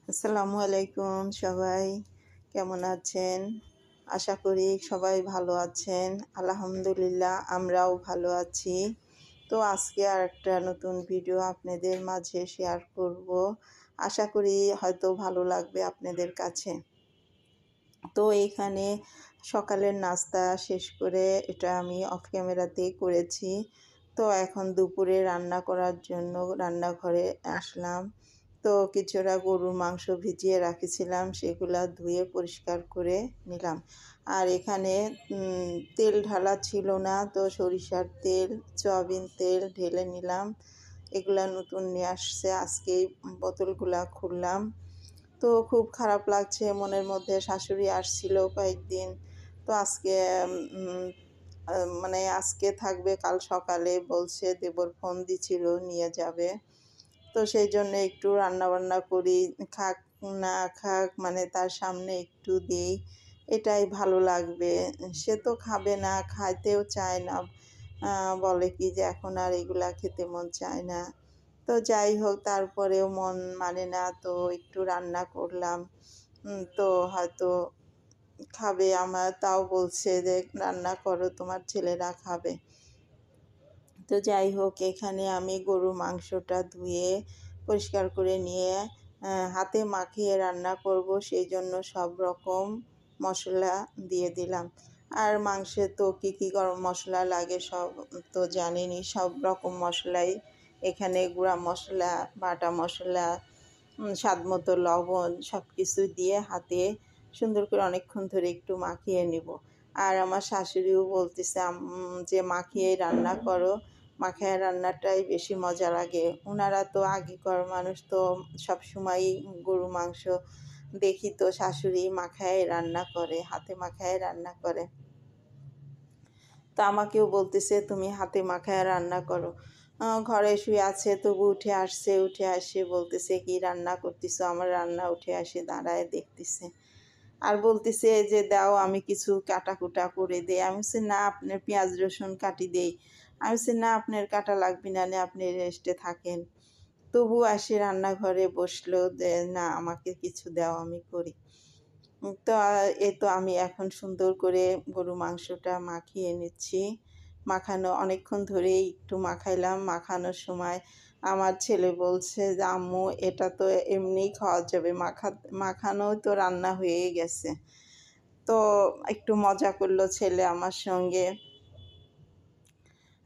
আসসালামু আলাইকুম সবাই, কেমন আছেন? আশা করি সবাই ভালো আছেন। আলহামদুলিল্লাহ আমরাও ভালো আছি। তো আজকে আরেকটা নতুন ভিডিও আপনাদের মাঝে শেয়ার করব। আশা করি হয়তো ভালো লাগবে আপনাদের কাছে। তো এইখানে সকালের নাস্তা শেষ করে এটা আমি অফ ক্যামেরাতেই করেছি। তো এখন দুপুরে রান্না করার জন্য রান্নাঘরে আসলাম। তো কিছুটা গরুর মাংস ভিজিয়ে রাখেছিলাম, সেগুলা ধুয়ে পরিষ্কার করে নিলাম। আর এখানে তেল ঢালা ছিল না, তো সরিষার তেল, সয়াবিন তেল ঢেলে নিলাম। এগুলা নতুন নিয়ে আসছে, আজকেই বোতলগুলা খুললাম। তো খুব খারাপ লাগছে মনের মধ্যে। শাশুড়ি আসছিল কয়েকদিন, তো আজকে উম, মানে আজকে থাকবে, কাল সকালে বলছে, দেবর ফোন দিছিল নিয়ে যাবে। তো সেই জন্য একটু রান্না বান্না করি, খাক না খাক মানে তার সামনে একটু দিই, এটাই ভালো লাগবে। সে তো খাবে না, খাইতেও চায় না, বলে কি যে এখন আর এগুলা খেতে মন চায় না। তো যাই হোক, তারপরেও মন মানে না, তো একটু রান্না করলাম। তো হয়তো খাবে, আমার তাও বলছে যে রান্না করো, তোমার ছেলেরা খাবে। তো যাই হোক, এখানে আমি গরুর মাংসটা ধুয়ে পরিষ্কার করে নিয়ে হাতে মাখিয়ে রান্না করব, সেই জন্য সব রকম মশলা দিয়ে দিলাম। আর মাংসে তো কী কী গরম মশলা লাগে সব তো জানেনই, সব রকম মশলাই এখানে, গুঁড়া মশলা, বাটা মশলা, স্বাদ মতো লবণ, সব কিছু দিয়ে হাতে সুন্দর করে অনেকক্ষণ ধরে একটু মাখিয়ে নিব। আর আমার শাশুড়িও বলতেছে যে মাখিয়ে রান্না করো, মাখিয়ে রান্নাটাই বেশি মজা লাগে। ওনারা তো আগেকার মানুষ, তো সবসময়ই গরু মাংস দেখি তো শাশুড়ি মাখায় রান্না করে, হাতে মাখায় রান্না করে। তো আমাকেও বলতেছে তুমি হাতে মাখায় রান্না করো। ঘরে শুয়ে আছে, তবু উঠে আসছে, উঠে আসে বলতেছে কি রান্না করতেছো। আমার রান্না উঠে আসে দাঁড়ায় দেখতেছে, আর বলতেছে যে দাও আমি কিছু কাটাকুটা করে দেই। আমি বলছি না, আপনার পেঁয়াজ রসুন কাটি দেই। আমি বলছি না, আপনার কাটা লাগবে না, আপনি রেস্টে থাকেন। তবু আসে রান্নাঘরে বসলো যে না, আমাকে কিছু দাও, আমি করি। তো এই তো আমি এখন সুন্দর করে গরু মাংসটা মাখিয়ে নিচ্ছি। মাখানো অনেকক্ষণ ধরেই একটু মাখাইলাম। মাখানোর সময় আমার ছেলে বলছে যে আম্মু এটা তো এমনিই খাওয়া যাবে, মাখানো তো রান্না হয়েই গেছে। তো একটু মজা করলো ছেলে আমার সঙ্গে।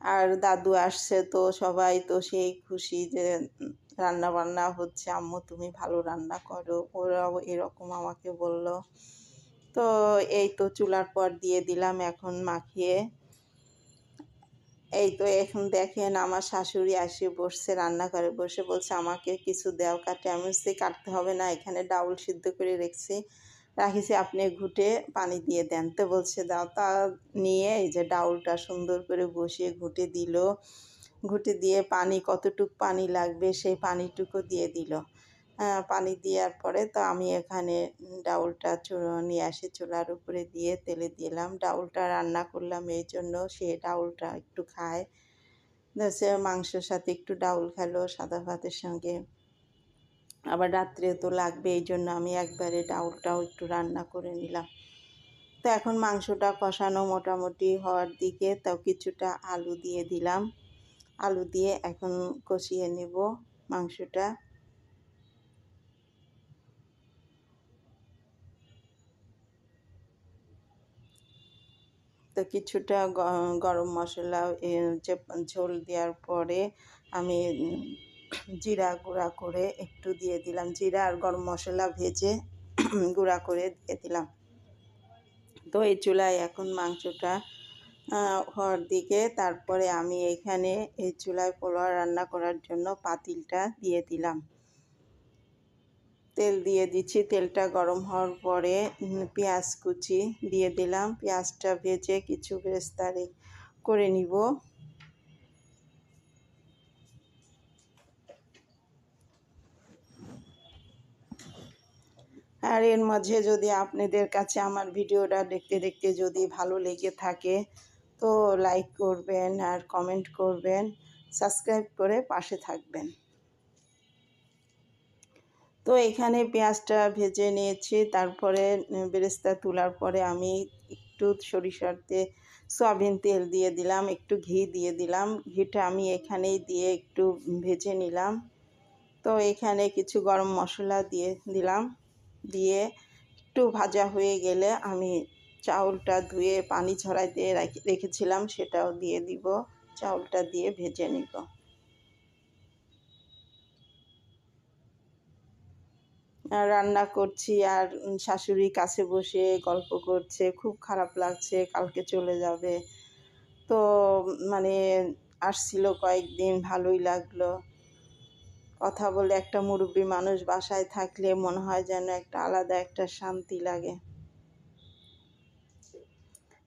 আর দাদু আসছে, তো সবাই তো সেই খুশি যে রান্না বান্না হচ্ছে, আম্মু তুমি ভালো রান্না করো, ওরাও এরকম আমাকে বলল। তো এই তো চুলার পর দিয়ে দিলাম এখন মাখিয়ে। এই তো এখন দেখেন আমার শাশুড়ি এসে বসছে রান্নাঘরে, বসে বলছে আমাকে কিছু দেও কাটে। আমি বলছি কাটতে হবে না, এখানে ডাউল সিদ্ধ করে রাখিছি, আপনি ঘুটে পানি দিয়ে দেন। তো বলছে দাও। তা নিয়ে এই যে ডাউলটা সুন্দর করে বসিয়ে ঘুটে দিল। ঘুটে দিয়ে পানি, কতটুক পানি লাগবে সেই পানিটুকু দিয়ে দিল। পানি দেওয়ার পরে তো আমি এখানে ডাউলটা নিয়ে আসি, চুলার উপরে দিয়ে তেলে দিলাম। ডাউলটা রান্না করলাম এই জন্য সে ডাউলটা একটু খায়, সে মাংসের সাথে একটু ডাউল খেলো সাদা ভাতের সঙ্গে, আবার রাত্রে তো লাগবে, এই জন্য আমি একবারে ডাউলটাও একটু রান্না করে নিলাম। তো এখন মাংসটা কষানো মোটামুটি হওয়ার দিকে, তো কিছুটা আলু দিয়ে দিলাম। আলু দিয়ে এখন কষিয়ে নেব মাংসটা। তো কিছুটা গরম মশলা, যে ঝোল দেওয়ার পরে আমি জিরা গুঁড়া করে একটু দিয়ে দিলাম। জিরা আর গরম মশলা ভেজে গুঁড়া করে দিয়ে দিলাম। তো এই চুলায় এখন মাংসটা হওয়ার দিকে, তারপরে আমি এখানে এই চুলায় পোলাও রান্না করার জন্য পাতিলটা দিয়ে দিলাম। তেল দিয়ে দিচ্ছি, তেলটা গরম হওয়ার পরে পেঁয়াজ কুচি দিয়ে দিলাম। পেঁয়াজটা ভেজে কিছু বেরেস্তা করে নিব। আর এর মাঝে যদি আপনাদের কাছে আমার ভিডিওটা দেখতে দেখতে যদি ভালো লেগে থাকে, তো লাইক করবেন আর কমেন্ট করবেন, সাবস্ক্রাইব করে পাশে থাকবেন। তো তো এখানে পেঁয়াজটা ভেজে নিয়েছি, তারপরে বেরেস্তা তোলার পরে আমি একটু সরিষার তেল, সয়াবিন তেল দিয়ে দিলাম, একটু ঘি দিয়ে দিলাম। ঘিটা আমি এখানেই দিয়ে একটু ভেজে নিলাম। তো এখানে কিছু গরম মশলা দিয়ে দিলাম, দিয়ে একটু ভাজা হয়ে গেলে আমি চাউলটা ধুয়ে পানি ঝরাইতে রেখেছিলাম, সেটাও দিয়ে দিব। চাউলটা দিয়ে ভেজে নিব। রান্না করছি আর শাশুড়ি কাছে বসে গল্প করছে, খুব খারাপ লাগছে, কালকে চলে যাবে। তো মানে আসছিল কয়েকদিন, ভালোই লাগলো। কথা বলে, একটা মুরব্বী মানুষ বাসায় থাকলে মনে হয় যেন একটা আলাদা একটা শান্তি লাগে।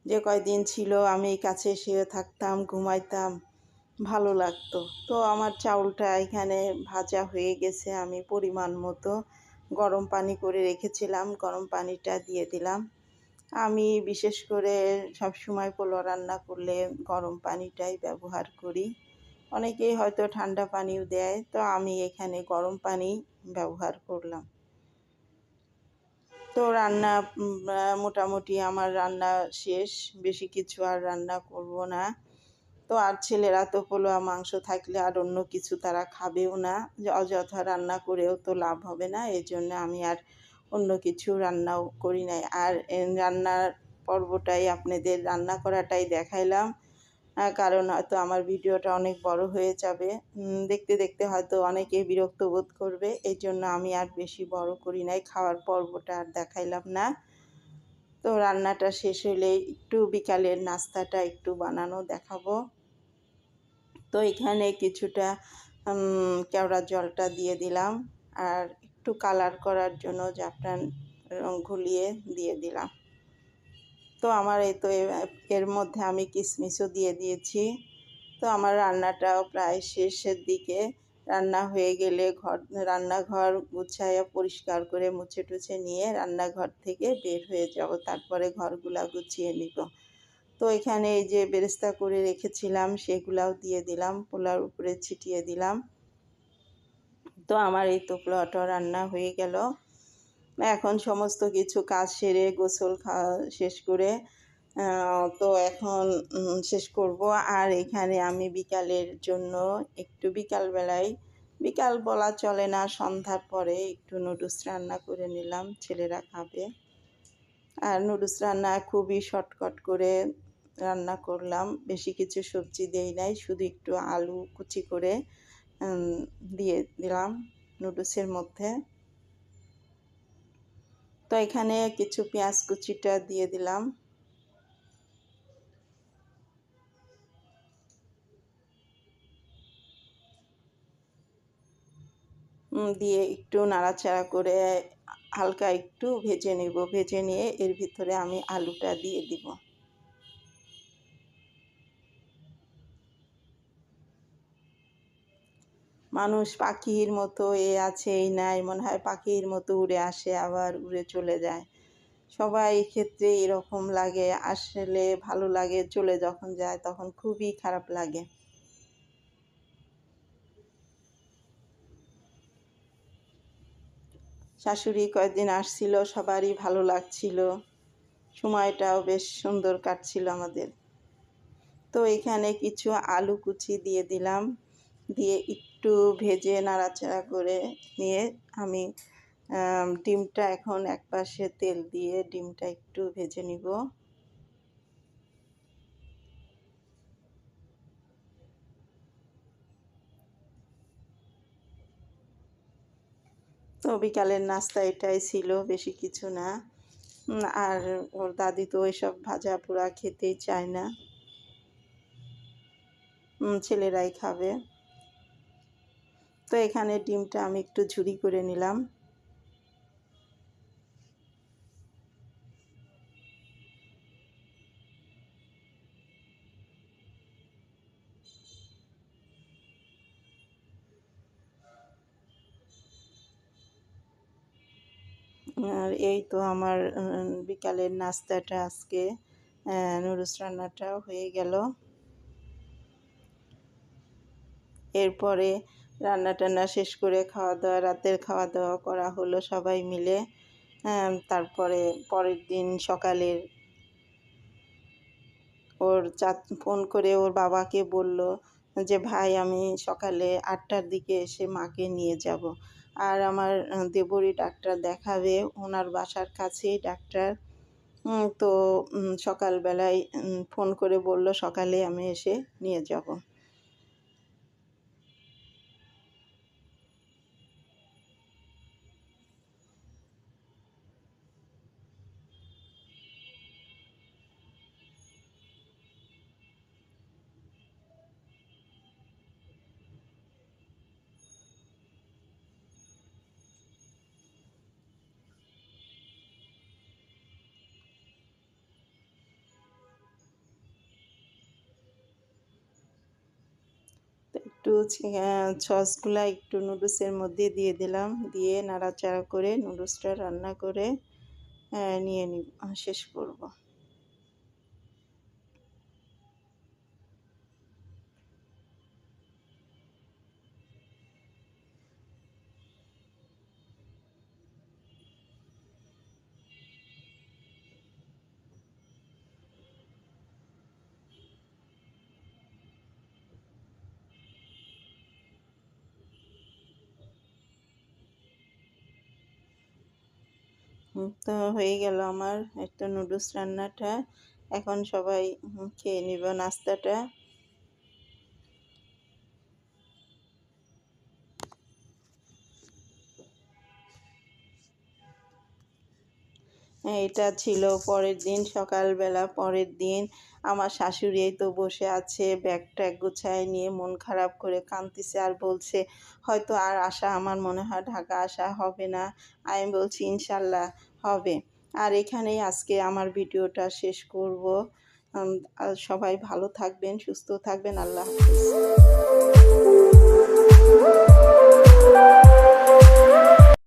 যে কয়দিন ছিল আমি কাছে শুয়ে থাকতাম, ঘুমাইতাম, ভালো লাগতো। তো আমার চাউলটা এখানে ভাজা হয়ে গেছে, আমি পরিমাণ মতো গরম পানি করে রেখেছিলাম, গরম পানিটা দিয়ে দিলাম। আমি বিশেষ করে সবসময় পোলাও রান্না করলে গরম পানিটাই ব্যবহার করি। অনেকেই হয়তো ঠান্ডা পানিও দেয়, তো আমি এখানে গরম পানি ব্যবহার করলাম। তো রান্না মোটামুটি আমার রান্না শেষ, বেশি কিছু আর রান্না করব না। তো আর ছেলেরা তো পোলাও মাংস থাকলে আর অন্য কিছু তারা খাবেও না, যে অযথা রান্না করেও তো লাভ হবে না, এই জন্য আমি আর অন্য কিছু রান্নাও করি নাই। আর রান্নার পর্বটাই আপনাদের, রান্না করাটাই দেখাইলাম, কারণ হয়তো আমার ভিডিওটা অনেক বড় হয়ে যাবে, দেখতে দেখতে হয়তো অনেকেই বিরক্ত বোধ করবে, এই জন্য আমি আর বেশি বড় করি নাই, খাওয়ার পর্বটা আর দেখাইলাম না। তো রান্নাটা শেষ হলে একটু বিকালের নাস্তাটা একটু বানানো দেখাবো। তো এখানে কিছুটা কেওড়া জলটা দিয়ে দিলাম, আর একটু কালার করার জন্য জাফরান রং ঘুলিয়ে দিয়ে দিলাম। তো আমার এই তো এর মধ্যে আমি কিশমিশও দিয়ে দিয়েছি। তো আমার রান্নাটাও প্রায় শেষের দিকে। রান্না হয়ে গেলে রান্নাঘর গুছাইয়া পরিষ্কার করে মুছে টুছে নিয়ে রান্নাঘর থেকে বের হয়ে যাব, তারপরে ঘরগুলা গুছিয়ে নিব। তো এখানে এই যে বেরেস্তা করে রেখেছিলাম সেগুলাও দিয়ে দিলাম, পোলাওর উপরে ছিটিয়ে দিলাম। তো আমার এই তো পোলাওটা রান্না হয়ে গেল। এখন সমস্ত কিছু কাজ সেরে গোসল শেষ করে তো এখন শেষ করব। আর এখানে আমি বিকালের জন্য একটু বিকালবেলায়, বিকাল বলা চলে না, সন্ধ্যার পরে একটু নুডলস রান্না করে নিলাম, ছেলেরা খাবে। আর নুডলস রান্না খুবই শর্টকাট করে রান্না করলাম, বেশি কিছু সবজি দেই নাই, শুধু একটু আলু কুচি করে দিয়ে দিলাম নুডলসের মধ্যে। তো এখানে কিছু পেঁয়াজ কুচিটা দিয়ে দিলাম, দিয়ে একটু নাড়াচাড়া করে হালকা একটু ভেজে নেব। ভেজে নিয়ে এর ভিতরে আমি আলুটা দিয়ে দিব। মানুষ পাখির মতো আছে এই নাই, মনে হয় পাখির মতো উড়ে আসে আবার উড়ে চলে যায়। সবাই ক্ষেত্রে এরকম লাগে, আসলে ভালো লাগে, চলে যখন যায় তখন খুবই খারাপ লাগে। শাশুড়ি কয়েকদিন আসছিল, সবারই ভালো লাগছিল, সময়টাও বেশ সুন্দর কাটছিল আমাদের। তো এখানে কিছু আলু কুচি দিয়ে দিলাম, দিয়ে একটু ভেজে নাড়াচাড়া করে নিয়ে আমি ডিমটা এখন একপাশে তেল দিয়ে ডিমটা একটু ভেজে নিব। তো বিকালের নাস্তা এটাই ছিল, বেশি কিছু না। আর ওর দাদি তো ওইসব ভাজা পোড়া খেতেই চায় না, ছেলেরাই খাবে। তো এখানে ডিমটা আমি একটু ঝুরি করে নিলাম। আর এই তো আমার বিকালের নাস্তাটা আজকে নুডলস রান্নাটাও হয়ে গেল। এরপরে রান্না টান্না শেষ করে খাওয়া দাওয়া, রাতের খাওয়া দাওয়া করা হলো সবাই মিলে। তারপরে পরের দিন সকালের ফোন করে ওর বাবাকে বলল যে ভাই আমি সকালে 8টার দিকে এসে মাকে নিয়ে যাব। আর আমার দেবরই ডাক্তার দেখাবে, ওনার বাসার কাছেই ডাক্তার। তো সকালবেলায় ফোন করে বলল সকালে আমি এসে নিয়ে যাব। একটু সসগুলা একটু নুডলসের মধ্যে দিয়ে দিলাম, দিয়ে নাড়াচাড়া করে নুডলসটা রান্না করে নিয়ে শেষ করব। তো হয়ে গেল আমার একটা নুডলস রান্নাটা। এখন সবাই খেয়ে নিব নাস্তাটা। এটা ছিল পরের দিন সকালবেলা। পরের দিন আমার শাশুড়ি এই তো বসে আছে, ব্যাগ ট্যাগ গুছায় নিয়ে মন খারাপ করে কাঁদতেছে আর বলছে হয়তো আর আসা আমার মনে হয় ঢাকা আসা হবে না। আমি বলছি ইনশাল্লাহ হবে। আর এখানেই আজকে আমার ভিডিওটা শেষ করব। আর সবাই ভালো থাকবেন, সুস্থ থাকবেন। আল্লাহ হাফেজ।